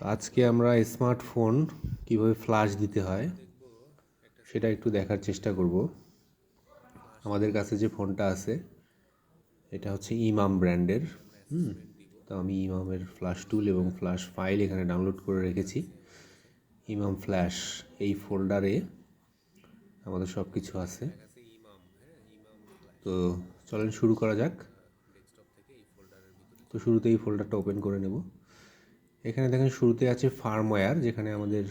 আজকে আমরা স্মার্টফোন কিভাবে ফ্ল্যাশ দিতে হয় সেটা একটু দেখার চেষ্টা করব। আমাদের কাছে যে ফোনটা আছে এটা হচ্ছে ইমাম ব্র্যান্ডের। তো আমি ইমামের ফ্ল্যাশ টুল এবং ফ্ল্যাশ ফাইল এখানে ডাউনলোড করে রেখেছি। ইমাম ফ্ল্যাশ এই ফোল্ডারে আমাদের সব কিছু আছে। তো চলেন শুরু করা যাক। তো শুরুতে এই ফোল্ডারটা ওপেন করে নেব। এখানে দেখেন শুরুতে আছে ফার্মওয়্যার, যেখানে আমাদের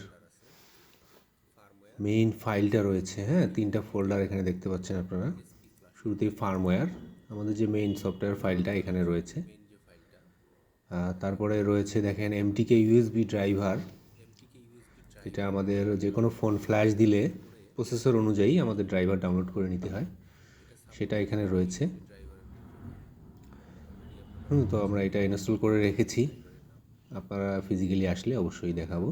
মেইন ফাইলটা রয়েছে। হ্যাঁ, 3টা ফোল্ডার এখানে দেখতে পাচ্ছেন আপনারা। শুরুতেই ফার্মওয়্যার, আমাদের যে মেইন সফটওয়্যার ফাইলটা এখানে রয়েছে। তারপরে রয়েছে দেখেন এমটিকে ইউএসবি ড্রাইভার, এটা আমাদের যে কোনো ফোন ফ্ল্যাশ দিলে প্রসেসর অনুযায়ী আমাদের ড্রাইভার ডাউনলোড করে নিতে হয়, সেটা এখানে রয়েছে। তো আমরা এটা ইনস্টল করে রেখেছি, আপনারা ফিজিক্যালি আসলে অবশ্যই দেখাবো।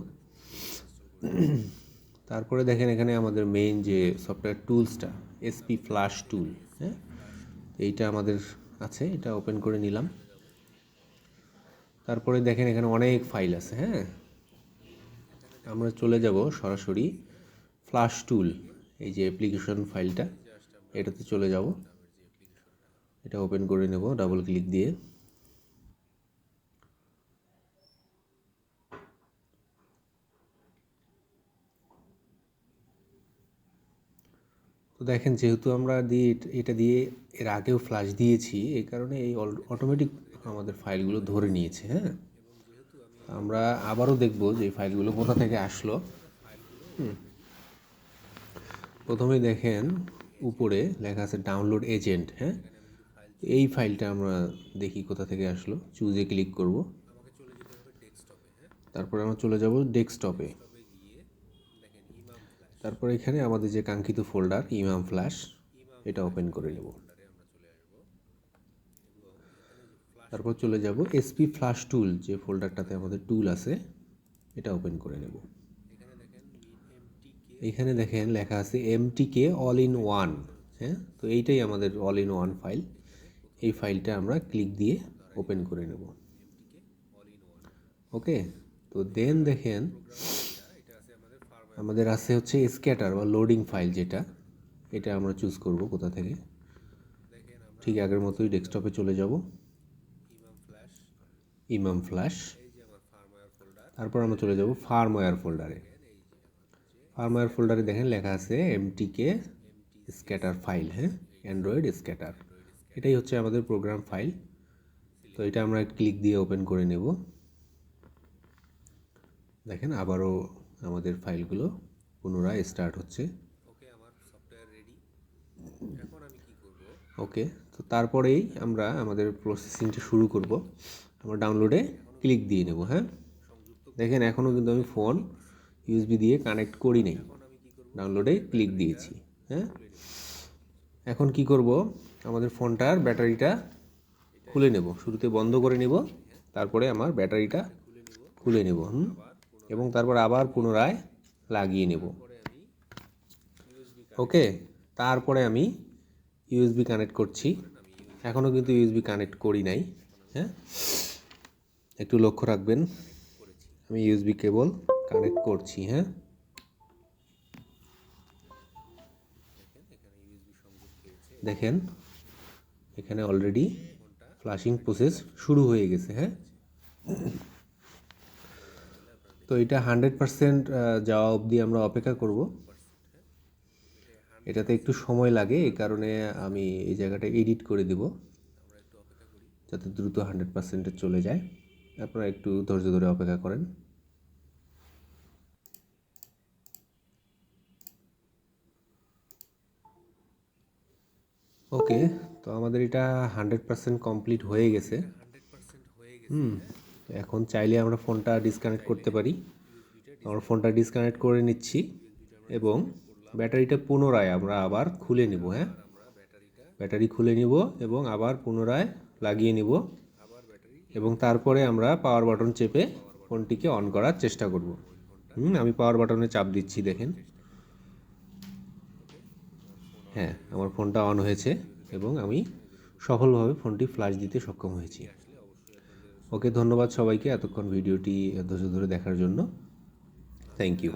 তারপরে দেখেন এখানে আমাদের মেইন যে সফটওয়্যার টুলসটা এসপি ফ্ল্যাশ টুল, হ্যাঁ, এইটা আমাদের আছে, এটা ওপেন করে নিলাম। তারপরে দেখেন এখানে অনেক ফাইল আছে। হ্যাঁ, আমরা চলে যাব সরাসরি ফ্ল্যাশ টুল, এই যে অ্যাপ্লিকেশন ফাইলটা, এটাতে চলে যাব। এটা ওপেন করে নেব ডাবল ক্লিক দিয়ে। তো দেখেন যেহেতু আমরা এটা দিয়ে এর আগেও ফ্ল্যাশ দিয়েছি, এই কারণে এই অটোমেটিক আমাদের ফাইলগুলো ধরে নিয়েছে। হ্যাঁ, আমরা আবারও দেখব যে এই ফাইলগুলো কোথা থেকে আসলো। প্রথমে দেখেন উপরে লেখা আছে ডাউনলোড এজেন্ট। হ্যাঁ, এই ফাইলটা আমরা দেখি কোথা থেকে আসলো। চুজে ক্লিক করব, তারপরে আমরা চলে যাব ডেস্কটপে। তারপর এখানে আমাদের যে কাঙ্ক্ষিত ফোল্ডার ইমাম ফ্ল্যাশ, এটা ওপেন করে নেব। তারপর চলে যাব এসপি ফ্ল্যাশ টুল, যে ফোল্ডারটাতে আমাদের টুল আছে, এটা ওপেন করে নেব। এখানে দেখেন লেখা আছে এমটিকে অল ইন ওয়ান। হ্যাঁ, তো এইটাই আমাদের অল ইন ওয়ান ফাইল। এই ফাইলটা আমরা ক্লিক দিয়ে ওপেন করে নেব। ওকে, তো দেন দেখেন আমাদের আছে হচ্ছে স্ক্যাটার বা লোডিং ফাইল, যেটা এটা আমরা চুজ করব কোথা থেকে। ঠিক আগের মতোই ডেস্কটপে চলে যাব, ইমাম ফ্ল্যাশ, তারপর আমরা চলে যাব ফার্মওয়্যার ফোল্ডারে। ফার্মওয়্যার ফোল্ডারে দেখেন লেখা আছে এমটিকে স্ক্যাটার ফাইল। হ্যাঁ, অ্যান্ড্রয়েড স্ক্যাটার, এটাই হচ্ছে আমাদের প্রোগ্রাম ফাইল। তো এটা আমরা ক্লিক দিয়ে ওপেন করে নেব। দেখেন আবারও আমাদের ফাইলগুলো পুনরায় স্টার্ট হচ্ছে। ওকে, তো তারপরেই আমরা আমাদের প্রসেসিংটা শুরু করব। আমরা ডাউনলোডে ক্লিক দিয়ে নেব। হ্যাঁ, দেখেন এখনও কিন্তু আমি ফোন ইউএসবি দিয়ে কানেক্ট করি নাই, ডাউনলোডে ক্লিক দিয়েছি। হ্যাঁ, এখন কি করব, আমাদের ফোনটার ব্যাটারিটা খুলে নেব। শুরুতে বন্ধ করে নেব, তারপরে আমার ব্যাটারিটা খুলে নেব। এবং তারপর আবার পুনরায় লাগিয়ে নেব। ওকে, তারপরে আমি ইউএসবি কানেক্ট করছি। এখনও কিন্তু ইউএসবি কানেক্ট করি নাই। হ্যাঁ, একটু লক্ষ্য রাখবেন, আমি ইউএসবি কেবল কানেক্ট করছি। হ্যাঁ, দেখেন এখানে অলরেডি ফ্ল্যাশিং প্রসেস শুরু হয়ে গেছে। হ্যাঁ, তো এটা 100% যাওয়া অবধি আমরা অপেক্ষা করব। এটাতে একটু সময় লাগে, এই কারণে আমি এই জায়গাটা এডিট করে দিব যাতে দ্রুত 100%-এ চলে যায়। আপনারা একটু ধৈর্য ধরে অপেক্ষা করেন। ওকে, তো আমাদের এটা 100% কমপ্লিট হয়ে গেছে। এখন চাইলে আমরা ফোনটা ডিসকানেক্ট করতে পারি। আমরা ফোনটা ডিসকানেক্ট করে নিচ্ছি এবং ব্যাটারিটা পুনরায় আমরা আবার খুলে নিব। হ্যাঁ, ব্যাটারি খুলে নিব এবং আবার পুনরায় লাগিয়ে নিব এবং তারপরে আমরা পাওয়ার বাটন চেপে ফোনটিকে অন করার চেষ্টা করব। আমি পাওয়ার বাটনে চাপ দিচ্ছি, দেখেন। হ্যাঁ, আমার ফোনটা অন হয়েছে এবং আমি সফলভাবে ফোনটি ফ্ল্যাশ দিতে সক্ষম হয়েছি। ওকে, ধন্যবাদ সবাইকে এতক্ষণ ভিডিওটি ধৈর্য ধরে দেখার জন্য। Thank you.